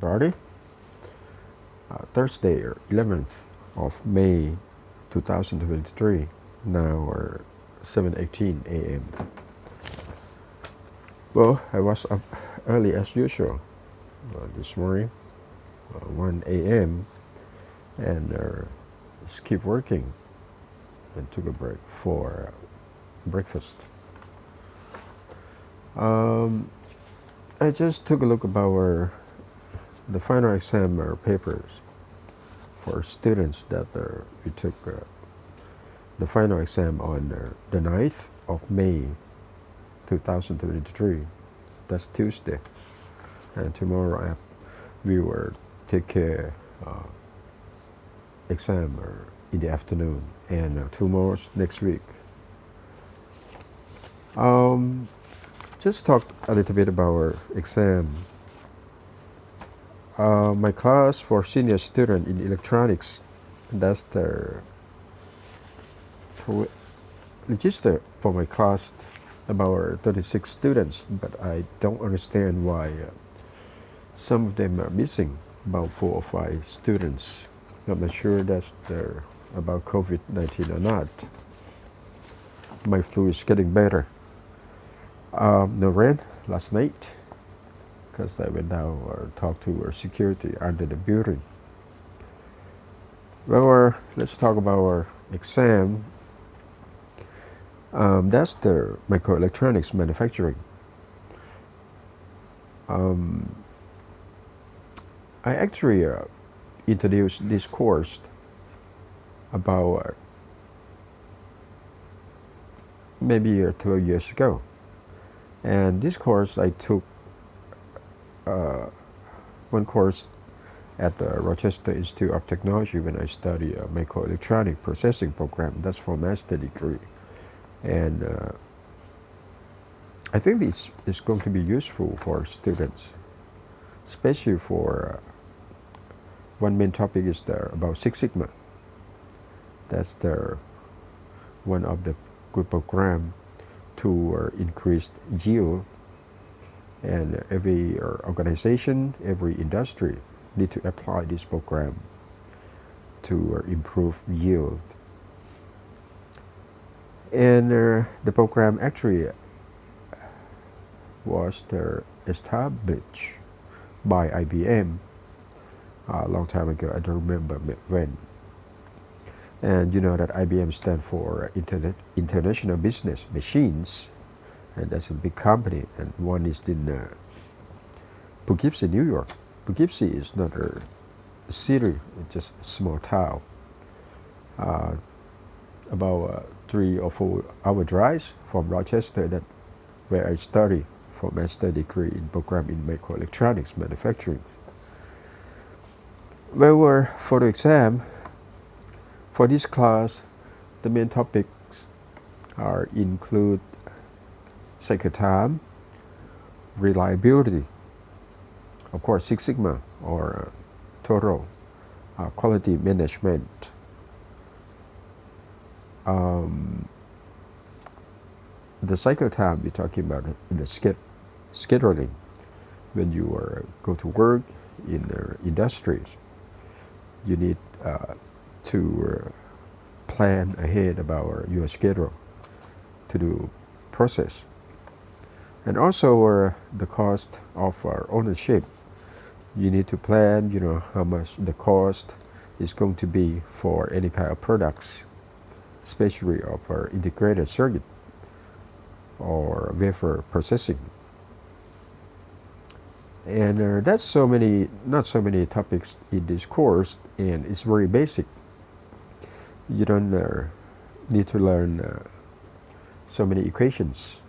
everybody. Thursday, 11th of May 2023, now 7:18 a.m. Well, I was up early as usual this morning, 1 a.m., and just keep working and took a break for breakfast. I just took a look about the final exam papers for students that we took the final exam on the 9th of May 2023. That's Tuesday. And tomorrow we will take exam in the afternoon, and tomorrow next week. Just talk a little bit about our exam. My class for senior student in electronics, that's the register for my class about 36 students, but I don't understand why some of them are missing, about 4 or 5 students. I'm not sure that's about COVID-19 or not. My flu is getting better. No rain last night because I went down or talked to our security under the building. Well, let's talk about our exam. That's the microelectronics manufacturing. I actually introduced this course about maybe 12 years ago. And this course I took one course at the Rochester Institute of Technology when I studied a microelectronic processing program. That's for master degree. And I think it's going to be useful for students, especially for one main topic is about Six Sigma. That's one of the good program to increase yield, and every organization, every industry need to apply this program to improve yield. And the program actually was established by IBM a long time ago. I don't remember when. And you know that IBM stands for International Business Machines, and that's a big company. And one is in Poughkeepsie, New York. Poughkeepsie is not a city; it's just a small town. About 3 or 4 hour drive from Rochester, where I study for master degree in program in microelectronics manufacturing. Well, for the exam. For this class, the main topics include cycle time, reliability, of course Six Sigma or total quality management, the cycle time we're talking about the scheduling when you go to work in industries. You need to plan ahead about your schedule to do process, and also the cost of ownership. You need to plan, how much the cost is going to be for any kind of products, especially of integrated circuit or wafer processing. And that's not so many topics in this course, and it's very basic. You don't need to learn so many equations.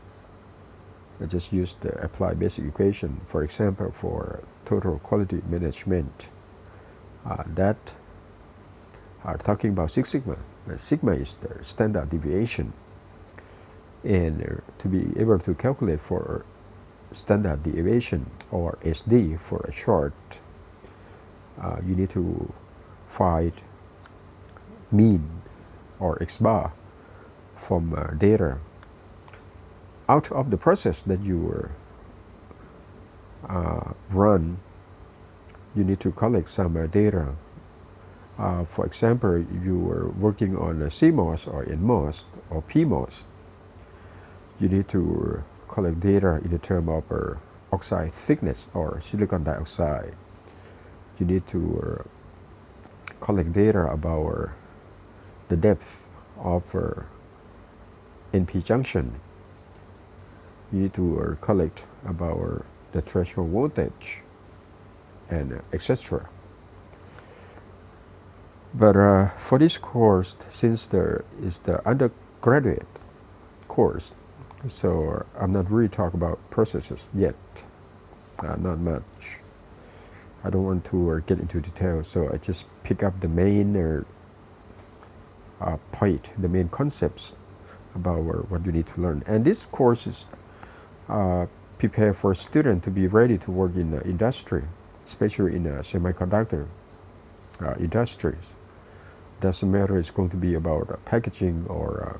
I just use the apply basic equation. For example, for total quality management, that are talking about Six Sigma. Sigma is the standard deviation, and to be able to calculate for standard deviation, or SD for a short, you need to find mean or X bar from data out of the process that you run you need to collect some data. For example, you are working on a CMOS or NMOS or PMOS. You need to collect data in the term of oxide thickness or silicon dioxide. You need to collect data about the depth of NP junction. You need to collect about the threshold voltage and etc. But for this course, since there is the undergraduate course, so I'm not really talking about processes yet, not much. I don't want to get into details, so I just pick up the main point, the main concepts about what you need to learn. And this course is prepare for students to be ready to work in the industry, especially in semiconductor industries. Doesn't matter it's going to be about packaging or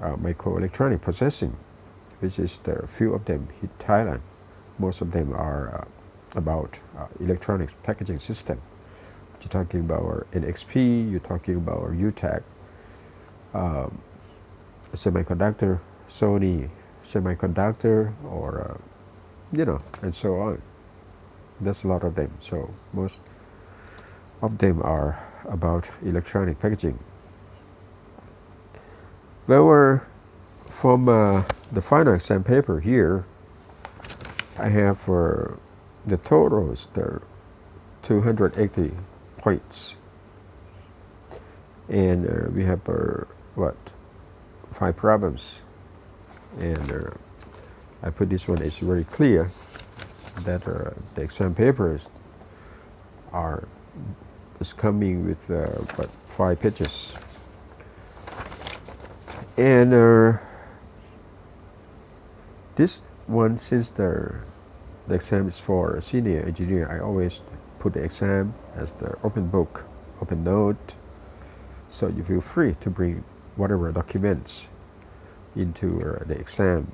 microelectronic processing, which is the few of them in Thailand. Most of them are about electronics packaging system. You're talking about NXP, you're talking about UTAC, semiconductor, Sony semiconductor, or and so on. There's a lot of them. So most of them are about electronic packaging. Well, from the final exam paper here, I have the totals, the 280 points, and we have 5 problems, and I put this one. It's very clear that the exam papers is coming with 5 pages, and this one, since the exam is for a senior engineer, I always put the exam as the open book, open note, so you feel free to bring whatever documents into the exam,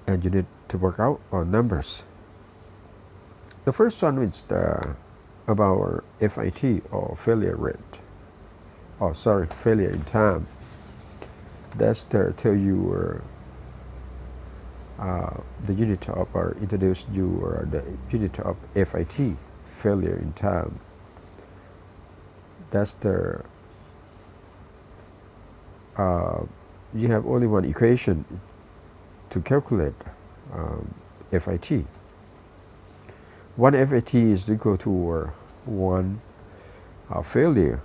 and you need to work out on numbers. The first one is about FIT, or failure rate. Failure in time. That's to tell you the unit of, or introduce you the unit of FIT, failure in time. That's the you have only one equation to calculate FIT. One FIT is equal to one failure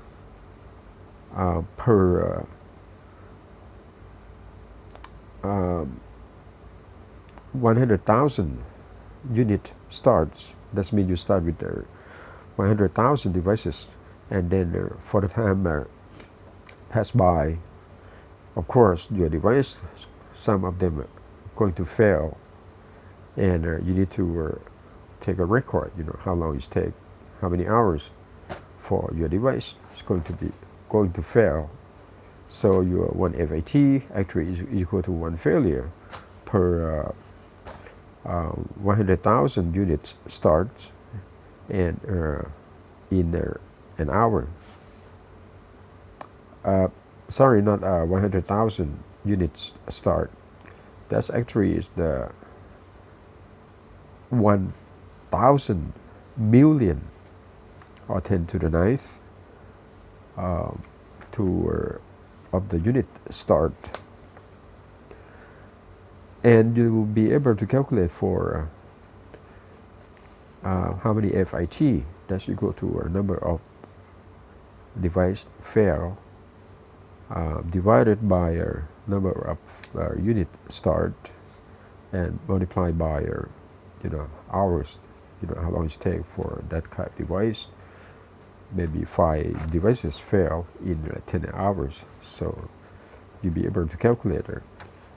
per 100,000 unit starts. That means you start with 100,000 devices, and then for the time pass by, of course, your device, some of them are going to fail, and you need to take a record. How long it takes, how many hours for your device is going to fail. So your one FIT actually is equal to one failure per 100,000 units starts, and in an hour. Sorry, not 100,000 units start. That's actually is the 1,000 million, or 10 to the 9th of the unit start, and you will be able to calculate for how many FIT. That's equal to a number of device fail divided by a number of unit start, and multiplied by hours. How long it takes for that kind of device. Maybe 5 devices fail in 10 hours, so you'll be able to calculate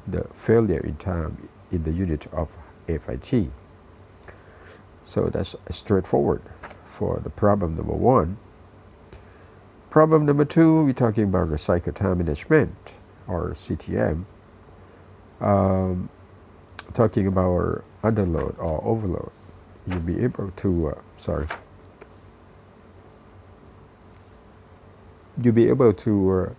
the failure in time in the unit of FIT. So that's straightforward for the problem number 1. Problem number 2, we're talking about the cycle time management, or CTM. talking about underload or overload, you'll be able to, you'll be able to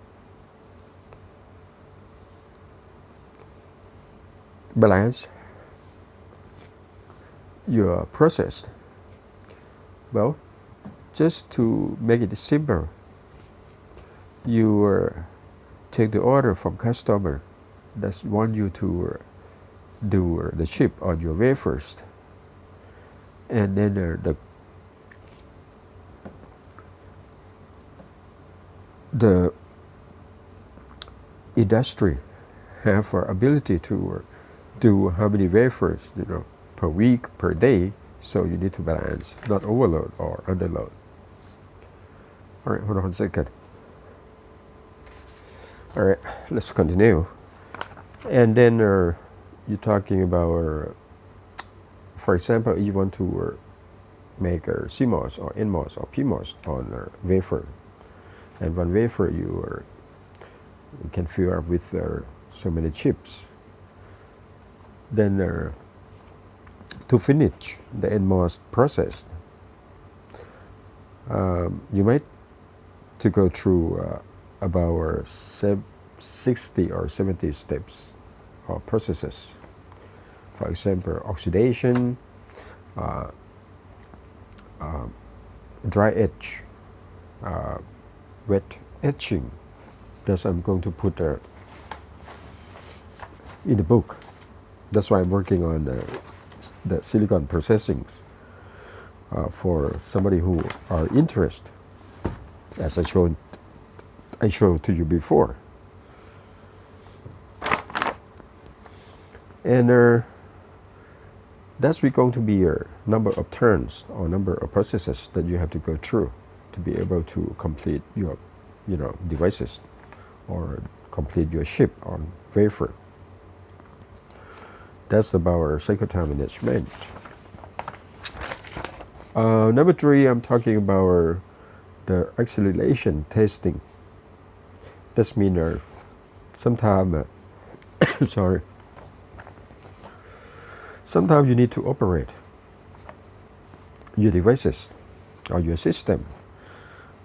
balance your process. Well, just to make it simple, you take the order from customer that want you to do the chip on your wafers, and then the industry have ability to do how many wafers, per week, per day. So you need to balance, not overload or underload. All right, hold on a second. All right, let's continue. And then you're talking about, for example, you want to make a CMOS or NMOS or PMOS on a wafer. And one wafer you can fill up with so many chips. Then to finish the NMOS process, you might to go through about 60 or 70 steps or processes. For example, oxidation, dry etch, wet etching. That's I'm going to put in the book. That's why I'm working on the silicon processing for somebody who are interested, as I showed to you before. And that's going to be a number of turns or number of processes that you have to go through to be able to complete your devices or complete your chip on wafer. That's about cycle time management. Number 3, I'm talking about the acceleration testing. That means sometimes sometimes you need to operate your devices or your system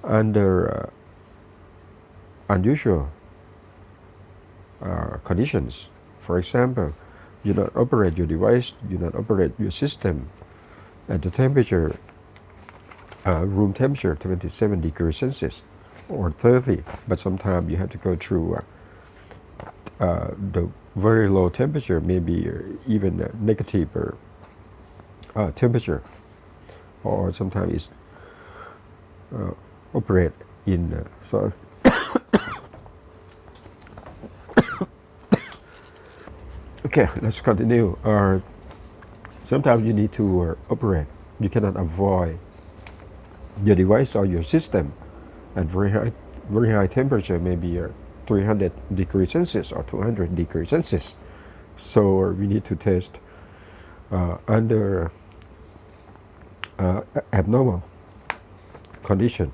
under unusual conditions. For example, you not operate your device, you not operate your system at the temperature, room temperature, 27 degrees Celsius or 30, but sometimes you have to go through the very low temperature, maybe even negative temperature, or sometimes it's operate in Okay, let's continue. Sometimes you need to operate. You cannot avoid your device or your system at very high temperature, maybe 300 degrees Celsius or 200 degrees Celsius. So we need to test under abnormal condition.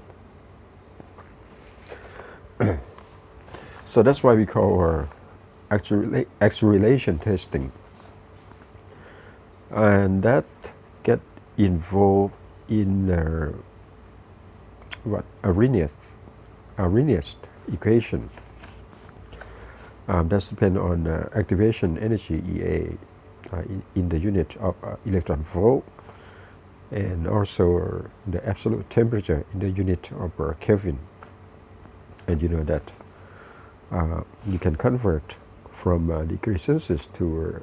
So that's why we call acceleration testing, and that get involved in Arrhenius equation. That's depend on activation energy EA in the unit of electron volt, and also the absolute temperature in the unit of Kelvin. And you know that you can convert from degrees Celsius to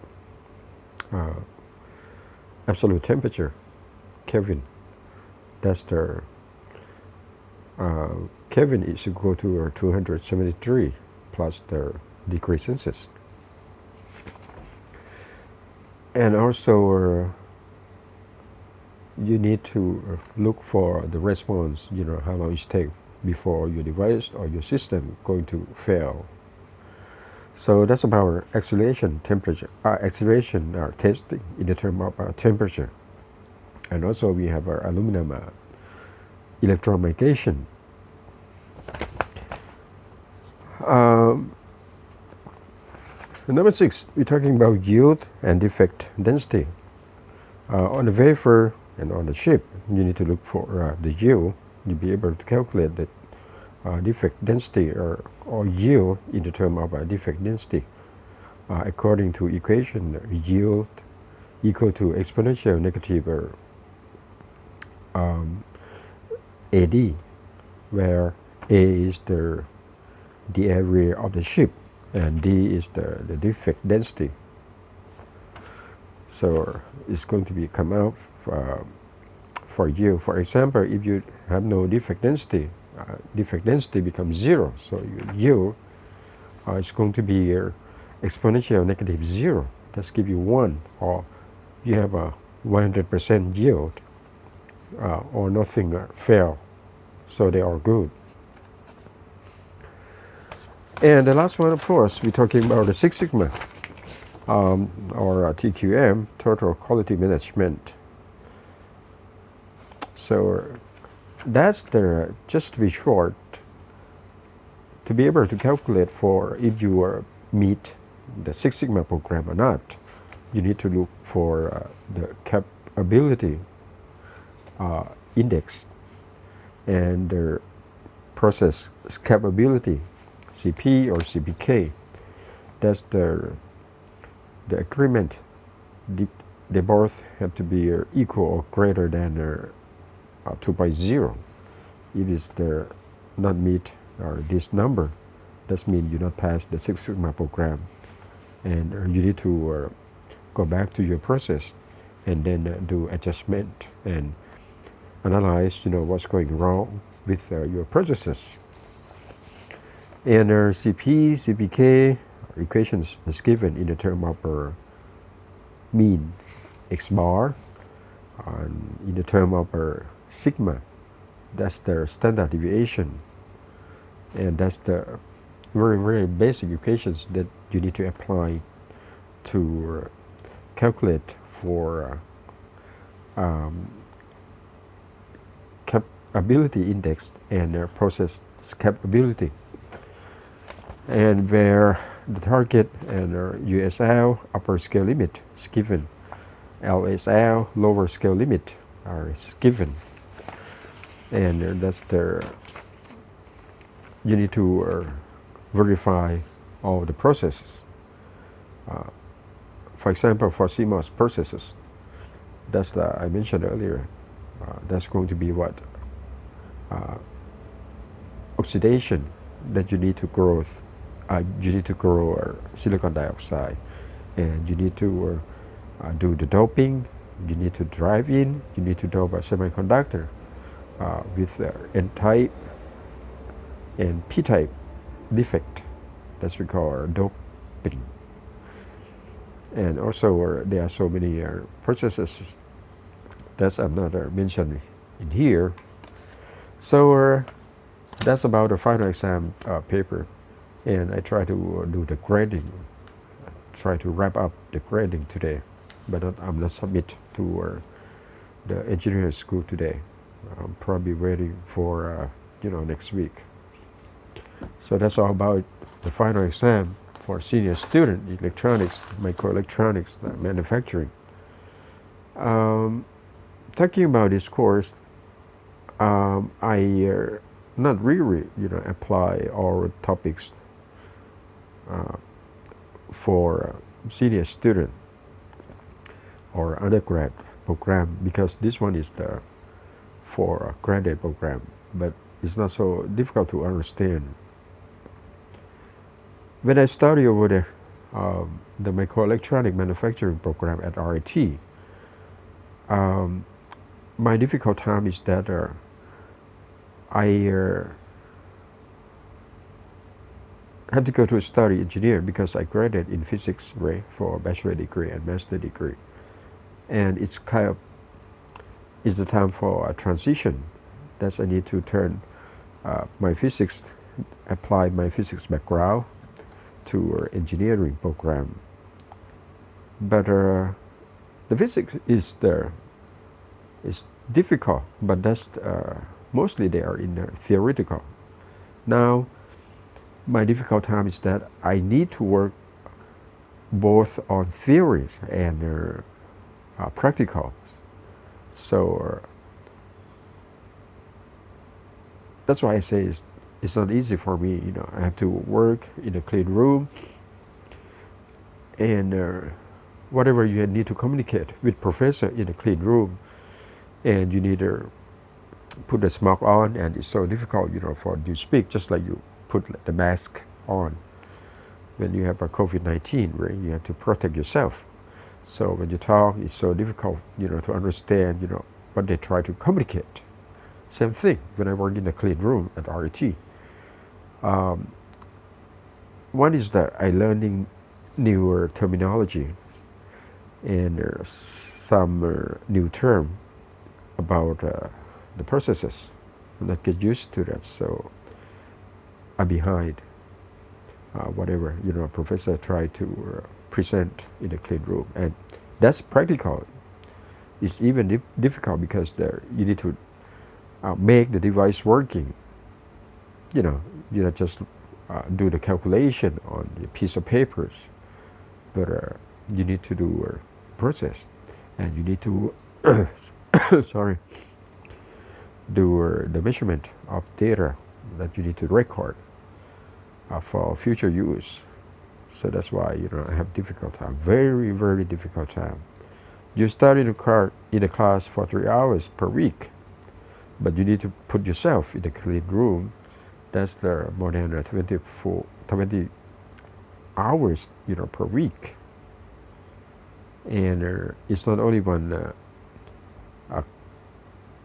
absolute temperature, Kelvin. That's the Kelvin is equal to 273 plus the degrees Celsius. And also you need to look for the response, how long it takes before your device or your system going to fail. So that's about acceleration temperature, acceleration testing in the term of temperature. And also we have our aluminum electron migration. Number 6, we're talking about yield and defect density. On the wafer and on the chip, you need to look for the yield. You'll be able to calculate the defect density or yield in the term of defect density. According to equation, yield equal to exponential negative AD, where A is the area of the chip and D is the defect density. So it's going to be come out for you. For example, if you have no defect density becomes 0. So your yield is going to be exponential negative 0. That's give you 1. Or you have a 100% yield or nothing fail. So they are good. And the last one, of course, we're talking about the Six Sigma or TQM, Total Quality Management. So that's just to be short, to be able to calculate for if you meet the Six Sigma program or not, you need to look for the capability index and the process capability, CP or CPK. That's the agreement. They both have to be equal or greater than 2.0. If it's not meet this number, that means you not pass the Six Sigma program, and you need to go back to your process and then do adjustment and analyze what's going wrong with your processes. And CP, CPK equations is given in the term of mean x bar, in the term of sigma. That's the standard deviation, and that's the very, very basic equations that you need to apply to calculate for capability index and process capability, and where the target and USL upper scale limit is given, LSL lower scale limit is given, and that's you need to verify all the processes. For example, for CMOS processes, that's I mentioned earlier, that's going to be what oxidation, that you need to grow silicon dioxide, and you need to do the doping. You need to drive in. You need to dope a semiconductor with N-type and P-type defect. That's we call doping. And also there are so many processes that I'm not mentioned in here. So that's about the final exam paper, and I try to do the grading. Try to wrap up the grading today, but I'm not submit to the engineering school today. I'm probably waiting for next week. So that's all about the final exam for senior student electronics, microelectronics manufacturing. Talking about this course, I not really apply all topics for senior student or undergrad program, because this one is for a graduate program, but it's not so difficult to understand. When I study over the microelectronic manufacturing program at RIT, my difficult time is that I have to go to study engineer, because I graduated in physics for a bachelor degree and master degree, and it's the time for a transition. That's I need to turn my physics, apply my physics background to engineering program. But the physics is difficult, but that's mostly they are in theoretical. Now, my difficult time is that I need to work both on theories and practicals. So that's why I say it's not easy for me. I have to work in a clean room, and whatever you need to communicate with professor in a clean room, and you need to put the smoke on, and it's so difficult, for you to speak, just like you put the mask on when you have a COVID-19, where you have to protect yourself. So when you talk, it's so difficult, to understand, what they try to communicate. Same thing when I work in a clean room at RIT. One is that I learning newer terminology and some new term about the processes. I'm not get used to that, so I'm behind whatever a professor try to present in a clean room, and that's practical. It's even difficult because you need to make the device working. You not just do the calculation on a piece of papers, but you need to do a process, and you need to sorry, do the measurement of data that you need to record for future use. So that's why I have difficult time, very very difficult time. You study in a class for 3 hours per week, but you need to put yourself in a clean room. That's the more than 20 hours per week, and it's not only one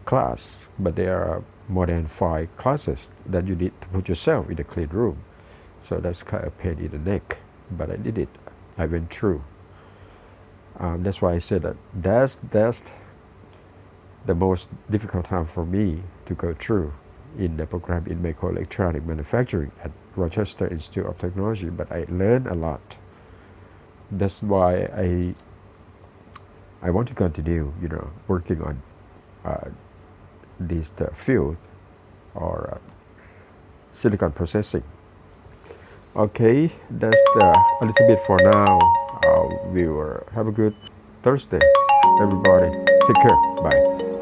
class, but there are more than 5 classes that you need to put yourself in a clean room. So that's kind of pain in the neck, but I did it. I went through. That's why I said that that's the most difficult time for me to go through in the program in microelectronic manufacturing at Rochester Institute of Technology. But I learned a lot. That's why I want to continue, working on this field or silicon processing. Okay, that's a little bit for now. We will have a good Thursday, everybody. Take care. Bye.